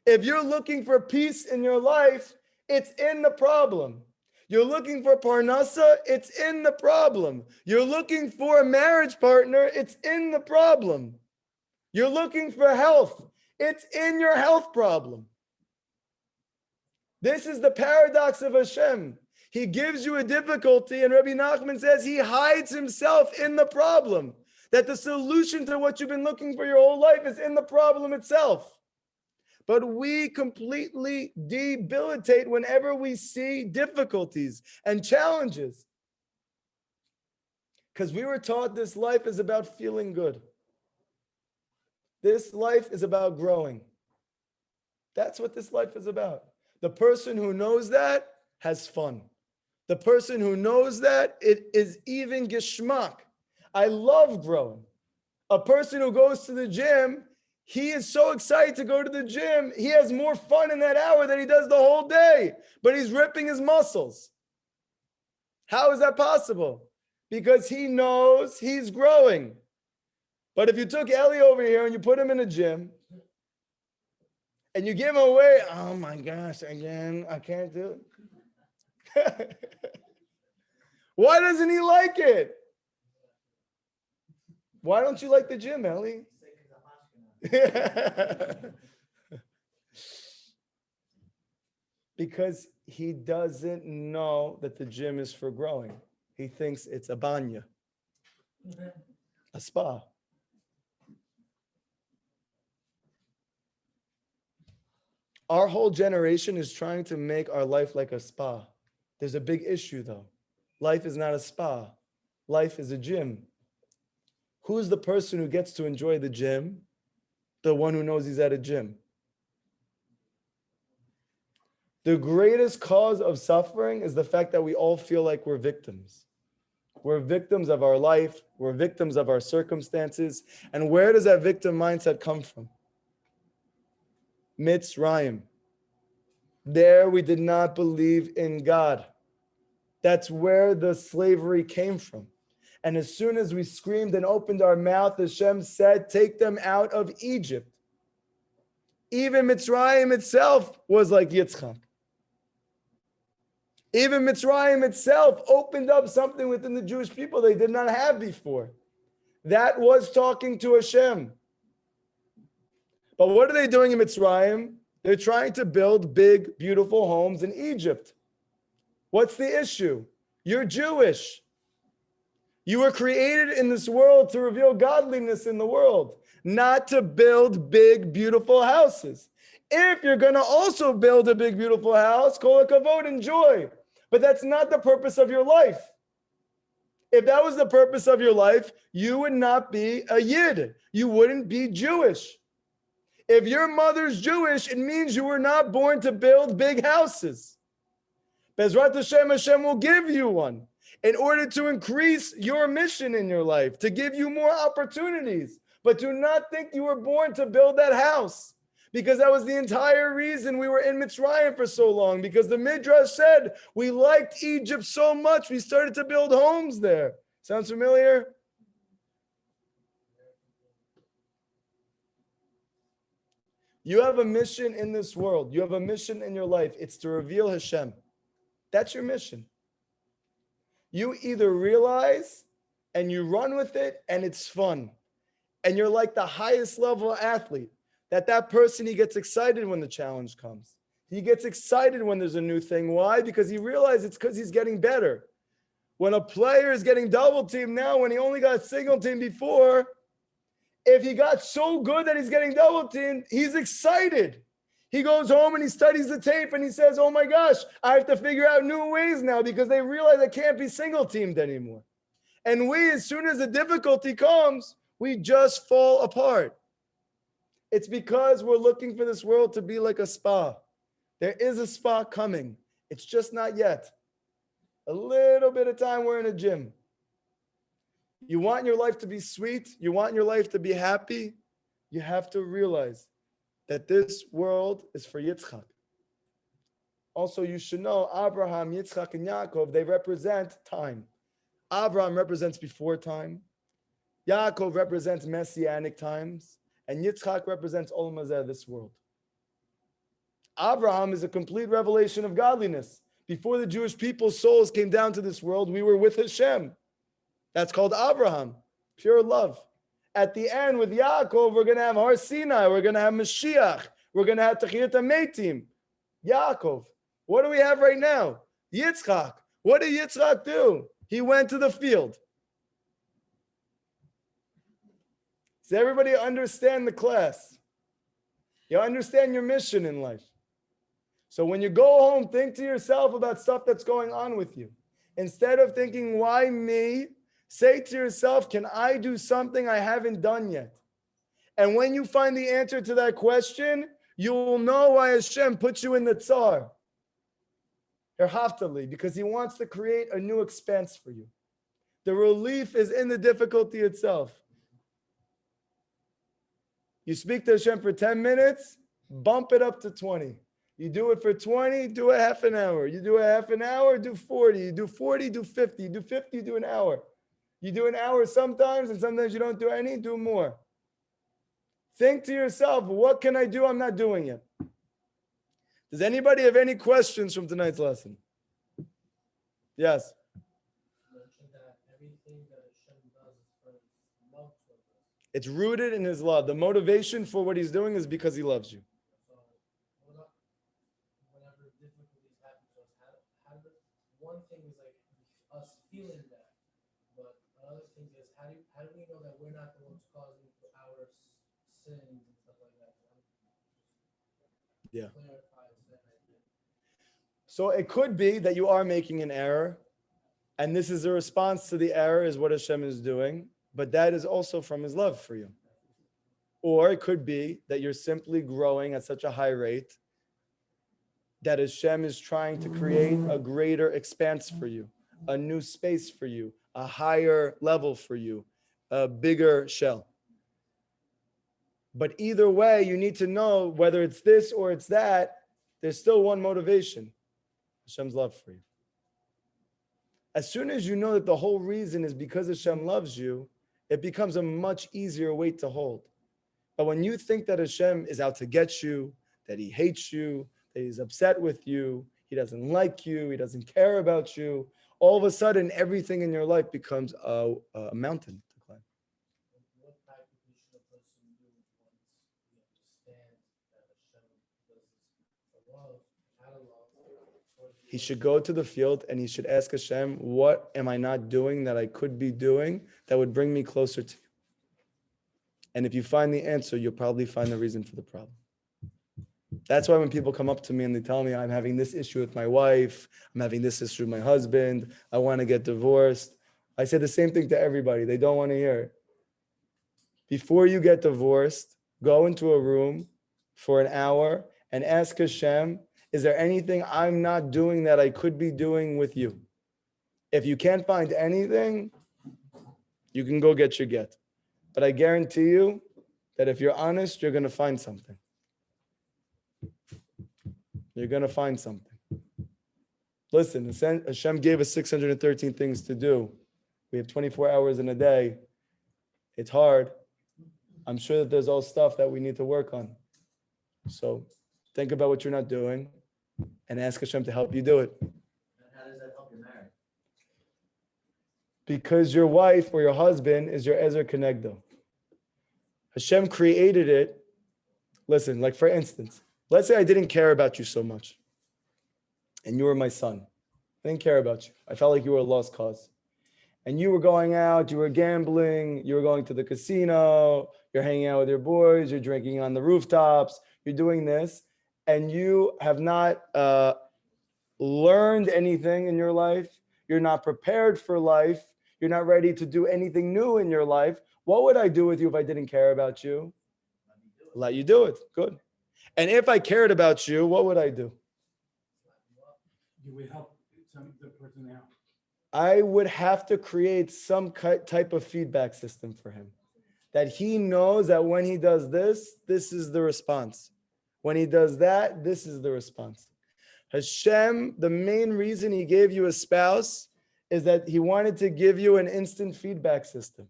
If you're looking for peace in your life, it's in the problem. You're looking for parnasa, it's in the problem. You're looking for a marriage partner, it's in the problem. You're looking for health, it's in your health problem. This is the paradox of Hashem. He gives you a difficulty, and Rabbi Nachman says he hides himself in the problem. That the solution to what you've been looking for your whole life is in the problem itself. But we completely debilitate whenever we see difficulties and challenges. Because we were taught this life is about feeling good. This life is about growing. That's what this life is about. The person who knows that has fun. The person who knows that, it is even geschmack. I love growing. A person who goes to the gym, he is so excited to go to the gym. He has more fun in that hour than he does the whole day, but he's ripping his muscles. How is that possible? Because he knows he's growing. But if you took Ellie over here and you put him in a gym and you give him away, oh my gosh, again, I can't do it. Why doesn't he like it? Why don't you like the gym, Ellie? Because he doesn't know that the gym is for growing. He thinks it's a banya, a spa. Our whole generation is trying to make our life like a spa. There's a big issue though. Life is not a spa. Life is a gym. Who's the person who gets to enjoy the gym? The one who knows he's at a gym. The greatest cause of suffering is the fact that we all feel like we're victims. We're victims of our life. We're victims of our circumstances. And where does that victim mindset come from? Mitzrayim. There we did not believe in God. That's where the slavery came from. And as soon as we screamed and opened our mouth, Hashem said, take them out of Egypt. Even Mitzrayim itself was like Yitzchak. Even Mitzrayim itself opened up something within the Jewish people they did not have before. That was talking to Hashem. But what are they doing in Mitzrayim? They're trying to build big, beautiful homes in Egypt. What's the issue? You're Jewish. You were created in this world to reveal godliness in the world, not to build big, beautiful houses. If you're going to also build a big, beautiful house, kol hakavod, enjoy. But that's not the purpose of your life. If that was the purpose of your life, you would not be a Yid. You wouldn't be Jewish. If your mother's Jewish, it means you were not born to build big houses. Bezrat Hashem, Hashem will give you one in order to increase your mission in your life, to give you more opportunities. But do not think you were born to build that house, because that was the entire reason we were in Mitzrayim for so long, because the Midrash said we liked Egypt so much, we started to build homes there. Sounds familiar? You have a mission in this world. You have a mission in your life. It's to reveal Hashem. That's your mission. You either realize and you run with it and it's fun. And you're like the highest level athlete. That person, he gets excited when the challenge comes. He gets excited when there's a new thing. Why? Because he realizes it's because he's getting better. When a player is getting double teamed now, when he only got single teamed before, if he got so good that he's getting double teamed, he's excited. He goes home and he studies the tape and he says, oh my gosh, I have to figure out new ways now because they realize I can't be single teamed anymore. And we, as soon as the difficulty comes, we just fall apart. It's because we're looking for this world to be like a spa. There is a spa coming. It's just not yet. A little bit of time, we're in a gym. You want your life to be sweet? You want your life to be happy? You have to realize that this world is for Yitzchak. Also, you should know Abraham, Yitzchak, and Yaakov, they represent time. Abraham represents before time. Yaakov represents messianic times. And Yitzchak represents Olam Hazeh, this world. Abraham is a complete revelation of godliness. Before the Jewish people's souls came down to this world, we were with Hashem. That's called Abraham, pure love. At the end, with Yaakov, we're going to have Har Sinai, we're going to have Mashiach, we're going to have Techiyat HaMeitim. Yaakov. What do we have right now? Yitzchak. What did Yitzchak do? He went to the field. Does everybody understand the class? You understand your mission in life. So when you go home, think to yourself about stuff that's going on with you. Instead of thinking, why me? Say to yourself, can I do something I haven't done yet? And when you find the answer to that question, you will know why Hashem put you in the tsar. Haftali, because he wants to create a new expanse for you. The relief is in the difficulty itself. You speak to Hashem for 10 minutes, bump it up to 20. You do it for 20, do a half an hour. You do a half an hour, do 40. You do 40, do 50. You do 50, do an hour. You do an hour sometimes, and sometimes you don't do any, do more. Think to yourself, what can I do I'm not doing it? Does anybody have any questions from tonight's lesson? Yes. It's rooted in his love. The motivation for what he's doing is because he loves you. Whenever difficulties happen to us, one thing is like us feeling that, but another thing is how do we know that we're not the ones causing our sins and stuff like that? Yeah. So it could be that you are making an error, and this is a response to the error is what Hashem is doing, but that is also from his love for you. Or it could be that you're simply growing at such a high rate that Hashem is trying to create a greater expanse for you, a new space for you, a higher level for you, a bigger shell. But either way, you need to know whether it's this or it's that, there's still one motivation. Hashem's love for you. As soon as you know that the whole reason is because Hashem loves you, it becomes a much easier weight to hold. But when you think that Hashem is out to get you, that he hates you, that he's upset with you, he doesn't like you, he doesn't care about you, all of a sudden everything in your life becomes a mountain to climb. What practically should a person do once he understands that Hashem does this for love, out of love? He should go to the field and he should ask Hashem, what am I not doing that I could be doing that would bring me closer to you? And if you find the answer, you'll probably find the reason for the problem. That's why when people come up to me and they tell me I'm having this issue with my wife, I'm having this issue with my husband, I want to get divorced, I say the same thing to everybody. They don't want to hear it. Before you get divorced, go into a room for an hour and ask Hashem, is there anything I'm not doing that I could be doing with you? If you can't find anything, you can go get your get. But I guarantee you that if you're honest, you're going to find something. You're going to find something. Listen, Hashem gave us 613 things to do. We have 24 hours in a day. It's hard. I'm sure that there's all stuff that we need to work on. So think about what you're not doing and ask Hashem to help you do it. And how does that help your marriage? Because your wife or your husband is your Ezer Kenegdo. Hashem created it. Listen, like for instance, let's say I didn't care about you so much and you were my son. I didn't care about you. I felt like you were a lost cause. And you were going out, you were gambling, you were going to the casino, you're hanging out with your boys, you're drinking on the rooftops, you're doing this, and you have not learned anything in your life, you're not prepared for life, you're not ready to do anything new in your life. What would I do with you if I didn't care about you? Let you do it. Good. And if I cared about you, what would I do? You would help the person out. I would have to create some type of feedback system for him. That he knows that when he does this, this is the response. When he does that, this is the response. Hashem, the main reason he gave you a spouse is that he wanted to give you an instant feedback system.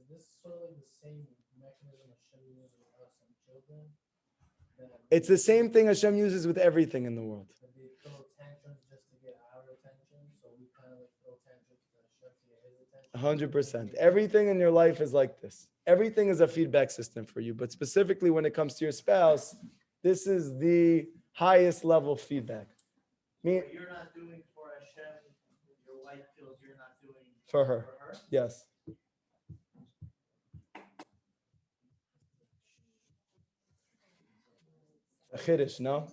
Is this sort of like the same mechanism Hashem uses with us and children? It's the same thing Hashem uses with everything in the world. They throw tantrums just to get our attention, so we kind of like throw tantrums to Hashem to get his attention. 100%. Everything in your life is like this. Everything is a feedback system for you, but specifically when it comes to your spouse, this is the highest level feedback. What you're not doing for Hashem, your wife feels you're not doing For her. Yes. A chiddush, no?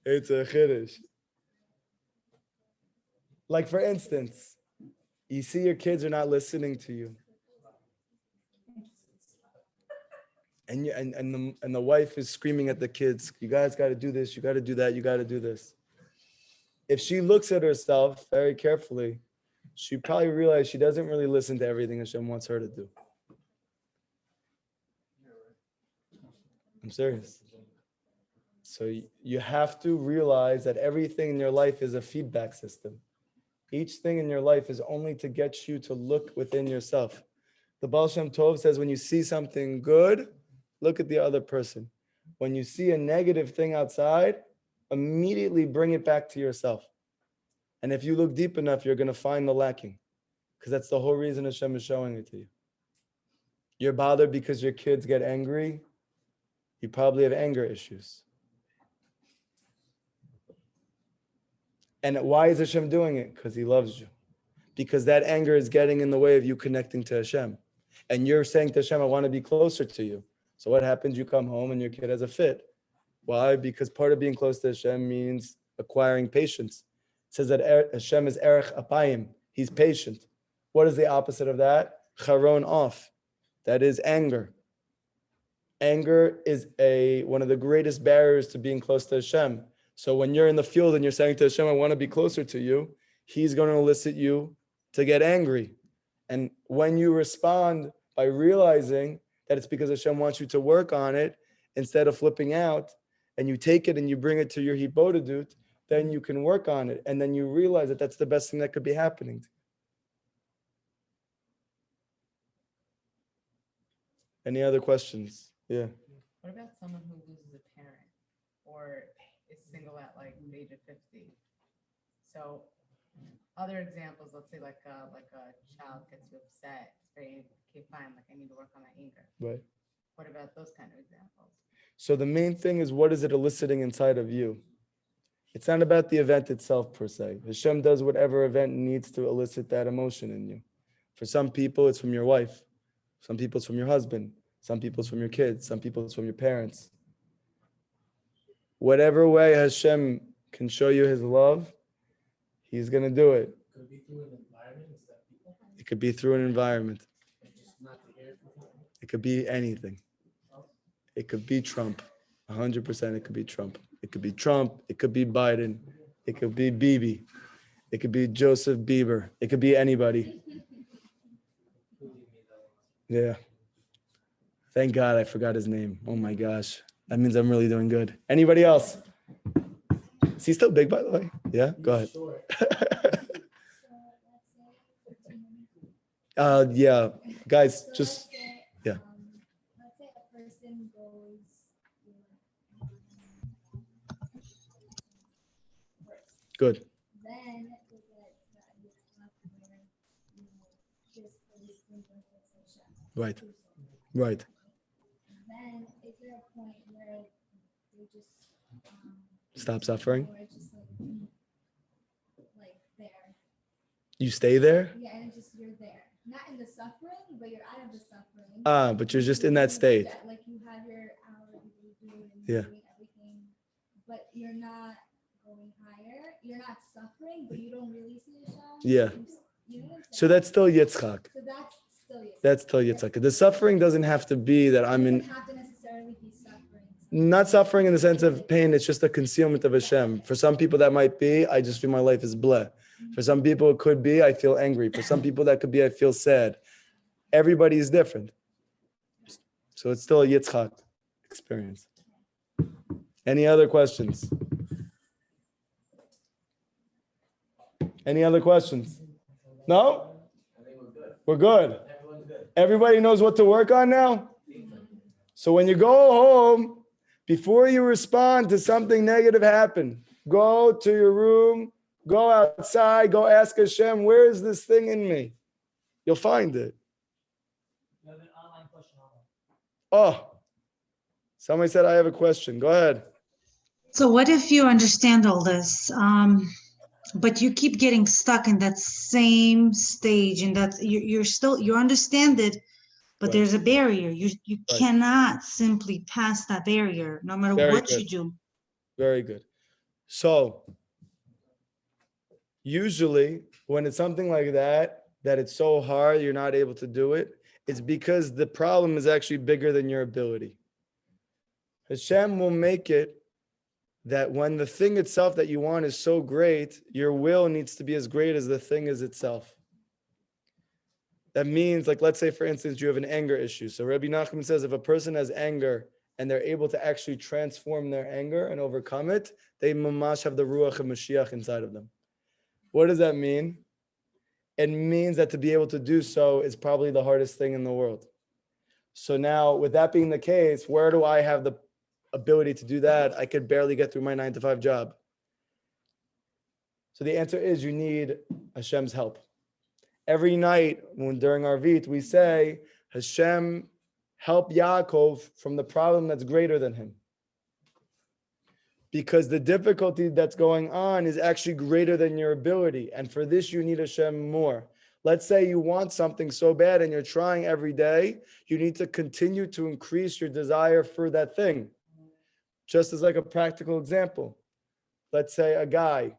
It's a chiddush. Like for instance, you see your kids are not listening to you. And the wife is screaming at the kids, you guys got to do this, you got to do that, you got to do this. If she looks at herself very carefully, she probably realize she doesn't really listen to everything Hashem wants her to do. I'm serious. So you have to realize that everything in your life is a feedback system. Each thing in your life is only to get you to look within yourself. The Baal Shem Tov says when you see something good, look at the other person. When you see a negative thing outside, immediately bring it back to yourself. And if you look deep enough, you're going to find the lacking. Because that's the whole reason Hashem is showing it to you. You're bothered because your kids get angry. You probably have anger issues. And why is Hashem doing it? Because He loves you. Because that anger is getting in the way of you connecting to Hashem. And you're saying to Hashem, I want to be closer to you. So what happens? You come home and your kid has a fit. Why? Because part of being close to Hashem means acquiring patience. It says that Hashem is erech apayim. He's patient. What is the opposite of that? Charon off. That is anger. Anger is one of the greatest barriers to being close to Hashem. So when you're in the field and you're saying to Hashem, I want to be closer to you, He's going to elicit you to get angry. And when you respond by realizing that it's because Hashem wants you to work on it, instead of flipping out, and you take it and you bring it to your hibodedut, then you can work on it. And then you realize that that's the best thing that could be happening. Any other questions? Yeah. What about someone who loses a parent or is single at like the age of 50? So other examples, let's say like a child gets you upset, it's very, okay, fine, like I need to work on my anger. Right. What about those kind of examples? So the main thing is, what is it eliciting inside of you? It's not about the event itself per se. Hashem does whatever event needs to elicit that emotion in you. For some people, it's from your wife. Some people, it's from your husband. Some people, it's from your kids. Some people, it's from your parents. Whatever way Hashem can show you His love, He's going to do it. Could be through an environment instead of people. It could be through an environment. Just not to hear it from people. It could be anything. It could be Trump. 100% it could be Trump. It could be Trump. It could be Biden. It could be Bibi. It could be Joseph Bieber. It could be anybody. Yeah. Thank God I forgot his name. Oh my gosh. That means I'm really doing good. Anybody else? Is he still big, by the way? Yeah? Go ahead. Yeah. Guys, just, yeah. Let's say a person goes first. Good. Then they get that where this person goes to Hashem. Right. Right. Then is there a point where they just Stop suffering. or it's just like there? You stay there? Yeah, and it's just you're there. Not in the suffering, but you're out of the suffering. But you're just in that state. Yeah, like you have your hour you do and Yeah. doing everything, but you're not going higher. You're not suffering, but you don't really see Hashem. Yeah. You know what I'm So saying? that's still Yitzchak. So that's still Yitzchak. That's still Yitzchak. The suffering doesn't have to be that I'm It in, doesn't have to necessarily be suffering. not suffering in the sense of pain. It's just a concealment of Hashem. For some people that might be, I just feel my life is bleh. For some people it could be, I feel angry. For some people that could be, I feel sad. Everybody is different. So it's still a Yitzchak experience. Any other questions? Any other questions? No? I think we're good. We're good. Everyone's Everybody knows what to work on now? So when you go home, before you respond to something negative happen, go to your room, go outside, go ask Hashem, where is this thing in me? You'll find it. You have an online question online. Oh, somebody said I have a question. Go ahead. So what if you understand all this, but you keep getting stuck in that same stage, and that you understand it, but Right. there's a barrier. You Right. cannot simply pass that barrier, no matter Very what good. you do. Very good. So usually when it's something like that it's so hard, you're not able to do it, it's because the problem is actually bigger than your ability. Hashem will make it that when the thing itself that you want is so great, your will needs to be as great as the thing is itself. That means, like, let's say, for instance, you have an anger issue. So Rabbi Nachman says if a person has anger and they're able to actually transform their anger and overcome it, they mamash have the Ruach of Mashiach inside of them. What does that mean? It means that to be able to do so is probably the hardest thing in the world. So now, with that being the case, where do I have the ability to do that? I could barely get through my 9-to-5 job. So the answer is you need Hashem's help. Every night during our Vit, we say, Hashem, help Yaakov from the problem that's greater than him. Because the difficulty that's going on is actually greater than your ability. And for this, you need Hashem more. Let's say you want something so bad and you're trying every day. You need to continue to increase your desire for that thing. Just as like a practical example. Let's say a guy,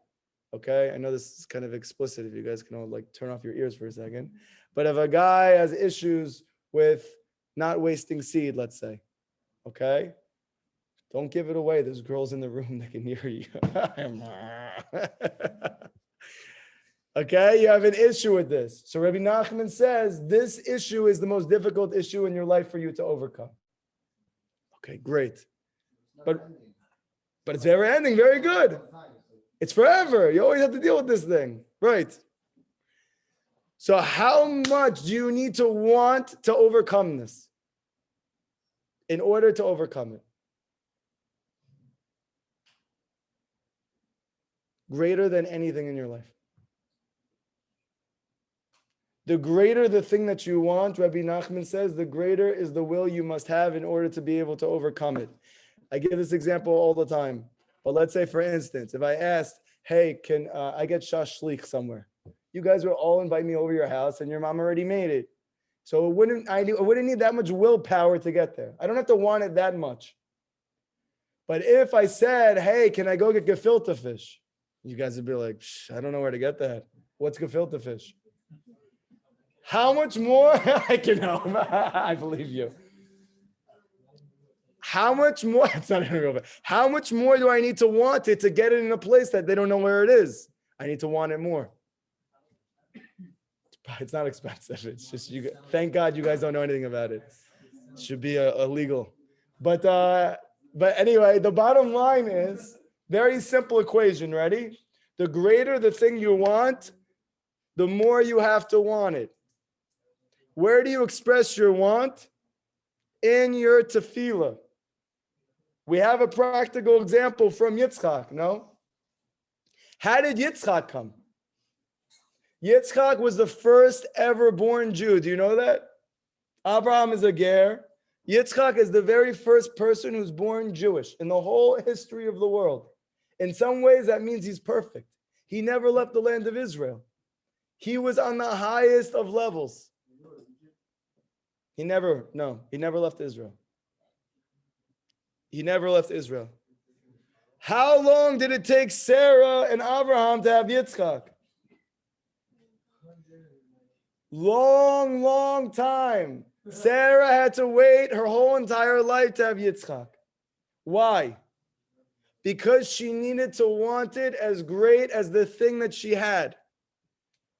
okay? I know this is kind of explicit if you guys can all like turn off your ears for a second. But if a guy has issues with not wasting seed, let's say, okay? Don't give it away. There's girls in the room that can hear you. Okay, you have an issue with this. So Rabbi Nachman says this issue is the most difficult issue in your life for you to overcome. Okay, great. But it's never ending. Very good. It's forever. You always have to deal with this thing. Right. So how much do you need to want to overcome this in order to overcome it? Greater than anything in your life. The greater the thing that you want, Rabbi Nachman says, the greater is the will you must have in order to be able to overcome it. I give this example all the time. But let's say, for instance, if I asked, hey, can I get shashlik somewhere? You guys would all invite me over your house and your mom already made it. So I wouldn't need that much willpower to get there. I don't have to want it that much. But if I said, hey, can I go get gefilte fish? You guys would be like, I don't know where to get that. What's gefilte fish? How much more? I can help. I believe you. How much more? It's not even real. How much more do I need to want it to get it in a place that they don't know where it is? I need to want it more. It's not expensive. It's just you. Thank God you guys don't know anything about it. It should be illegal. But anyway, the bottom line is very simple equation. Ready? The greater the thing you want, the more you have to want it. Where do you express your want? In your tefillah. We have a practical example from Yitzchak, no? How did Yitzchak come? Yitzchak was the first ever born Jew. Do you know that? Abraham is a ger. Yitzchak is the very first person who's born Jewish in the whole history of the world. In some ways, that means he's perfect. He never left the land of Israel. He was on the highest of levels. He never left Israel. He never left Israel. How long did it take Sarah and Abraham to have Yitzchak? Long time. Sarah had to wait her whole entire life to have Yitzchak. Why? Because she needed to want it as great as the thing that she had.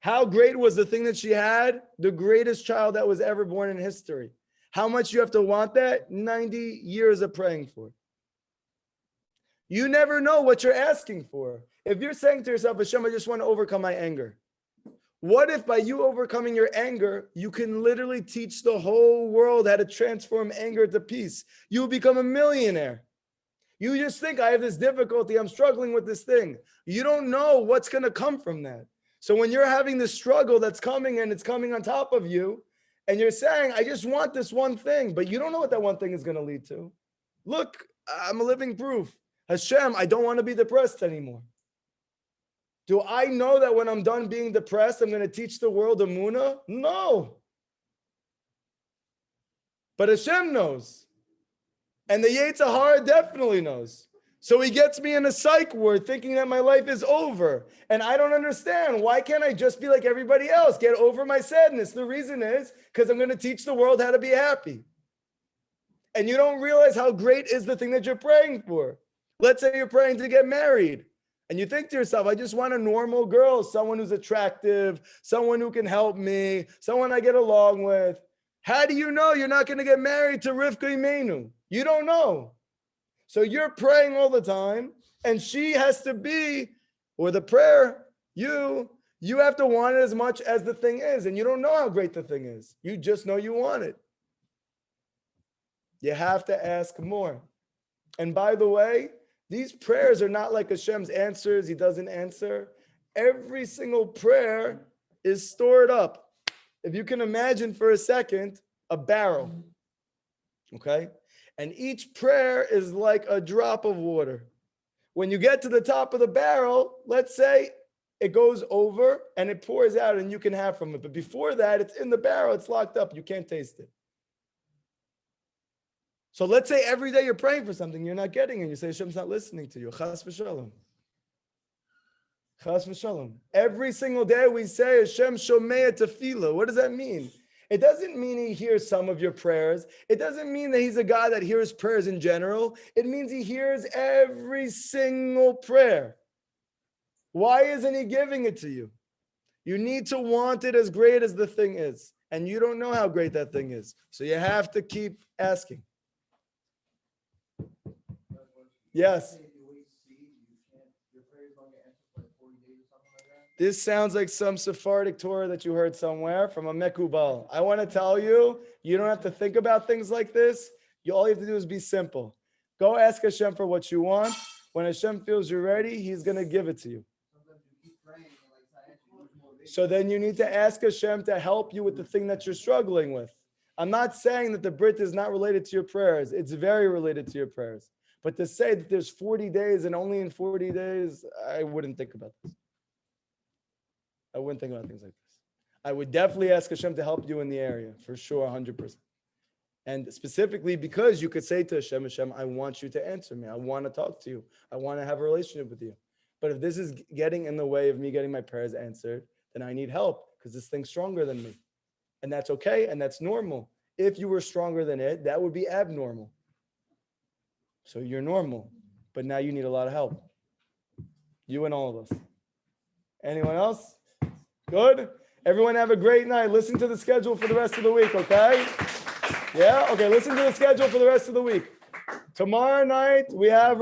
How great was the thing that she had? The greatest child that was ever born in history. How much you have to want that? 90 years of praying for. You never know what you're asking for. If you're saying to yourself, Hashem, I just want to overcome my anger. What if by you overcoming your anger, you can literally teach the whole world how to transform anger to peace? You will become a millionaire. You just think, I have this difficulty, I'm struggling with this thing. You don't know what's going to come from that. So when you're having this struggle that's coming and it's coming on top of you, and you're saying, I just want this one thing, but you don't know what that one thing is going to lead to. Look, I'm a living proof. Hashem, I don't want to be depressed anymore. Do I know that when I'm done being depressed, I'm going to teach the world Emunah? No. But Hashem knows. And the Yetzer Hara definitely knows. So he gets me in a psych ward thinking that my life is over. And I don't understand. Why can't I just be like everybody else? Get over my sadness. The reason is because I'm going to teach the world how to be happy. And you don't realize how great is the thing that you're praying for. Let's say you're praying to get married. And you think to yourself, I just want a normal girl, someone who's attractive, someone who can help me, someone I get along with. How do you know you're not going to get married to Rivka Imenu? You don't know. So you're praying all the time, and she has to be, or the prayer, you have to want it as much as the thing is, and you don't know how great the thing is. You just know you want it. You have to ask more. And by the way, these prayers are not like Hashem's answers. He doesn't answer. Every single prayer is stored up. If you can imagine for a second, a barrel, okay? And each prayer is like a drop of water. When you get to the top of the barrel, let's say it goes over and it pours out and you can have from it. But before that, it's in the barrel, it's locked up. You can't taste it. So let's say every day you're praying for something, you're not getting it. You say Hashem's not listening to you. Chas v'shalom. Chas v'shalom. Every single day we say Hashem shomea tefillah. What does that mean? It doesn't mean he hears some of your prayers. It doesn't mean that he's a God that hears prayers in general. It means he hears every single prayer. Why isn't he giving it to you? You need to want it as great as the thing is. And you don't know how great that thing is. So you have to keep asking. Yes. This sounds like some Sephardic Torah that you heard somewhere from a Mekubal. I want to tell you, you don't have to think about things like this. All you have to do is be simple. Go ask Hashem for what you want. When Hashem feels you're ready, he's going to give it to you. So then you need to ask Hashem to help you with the thing that you're struggling with. I'm not saying that the Brit is not related to your prayers. It's very related to your prayers. But to say that there's 40 days and only in 40 days, I wouldn't think about this. I wouldn't think about things like this. I would definitely ask Hashem to help you in the area, for sure, 100%. And specifically because you could say to Hashem, Hashem, I want you to answer me. I want to talk to you. I want to have a relationship with you. But if this is getting in the way of me getting my prayers answered, then I need help because this thing's stronger than me. And that's okay, and that's normal. If you were stronger than it, that would be abnormal. So you're normal, but now you need a lot of help. You and all of us. Anyone else? Good? Everyone have a great night. Listen to the schedule for the rest of the week, okay? Yeah? Okay, listen to the schedule for the rest of the week. Tomorrow night, we have